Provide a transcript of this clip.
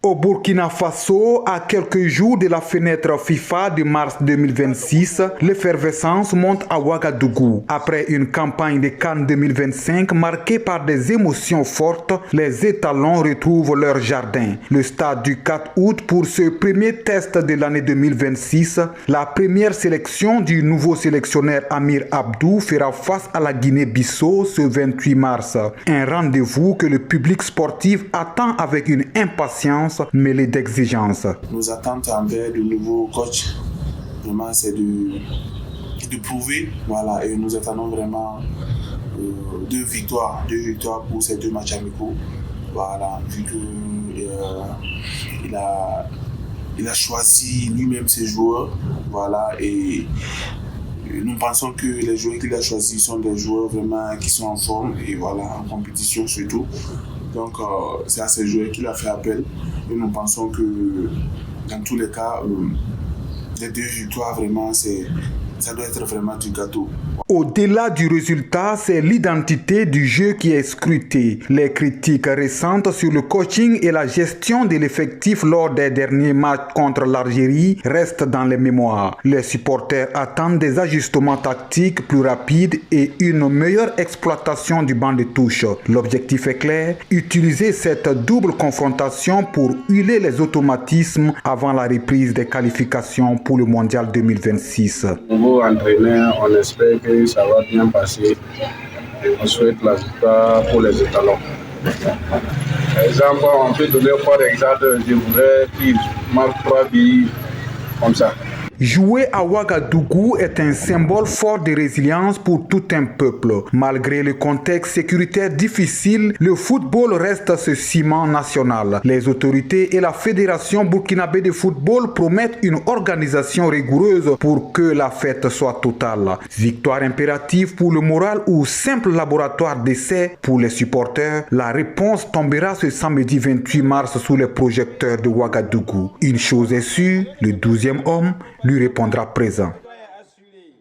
Au Burkina Faso, à quelques jours de la fenêtre FIFA de mars 2026, l'effervescence monte à Ouagadougou. Après une campagne de CAN 2025 marquée par des émotions fortes, les étalons retrouvent leur jardin. Le stade du 4 août pour ce premier test de l'année 2026, la première sélection du nouveau sélectionneur Amir Abdou fera face à la Guinée-Bissau ce 28 mars. Un rendez-vous que le public sportif attend avec une impatience mêlée d'exigences. Nos attentes envers le nouveau coach, vraiment, c'est de prouver, voilà, et nous attendons vraiment deux victoires pour ces deux matchs amicaux, voilà, vu que il a choisi lui-même ses joueurs, voilà, et nous pensons que les joueurs qu'il a choisis sont des joueurs vraiment qui sont en forme et voilà, en compétition surtout. Donc c'est à ces joueurs qu'il a fait appel et nous pensons que dans tous les cas, les deux victoires vraiment, ça doit être vraiment du gâteau. Au-delà du résultat, c'est l'identité du jeu qui est scrutée. Les critiques récentes sur le coaching et la gestion de l'effectif lors des derniers matchs contre l'Algérie restent dans les mémoires. Les supporters attendent des ajustements tactiques plus rapides et une meilleure exploitation du banc de touche. L'objectif est clair, utiliser cette double confrontation pour huiler les automatismes avant la reprise des qualifications pour le Mondial 2026. Nouveau entraîneur, on espère que ça va bien passer. On souhaite la victoire pour les étalons. Par exemple, on peut donner par exemple, je voudrais qu'il marque 3 buts comme ça. Jouer à Ouagadougou est un symbole fort de résilience pour tout un peuple. Malgré le contexte sécuritaire difficile, le football reste ce ciment national. Les autorités et la Fédération burkinabé de football promettent une organisation rigoureuse pour que la fête soit totale. Victoire impérative pour le moral ou simple laboratoire d'essai pour les supporters, la réponse tombera ce samedi 28 mars sous les projecteurs de Ouagadougou. Une chose est sûre, le 12e homme lui répondra présent.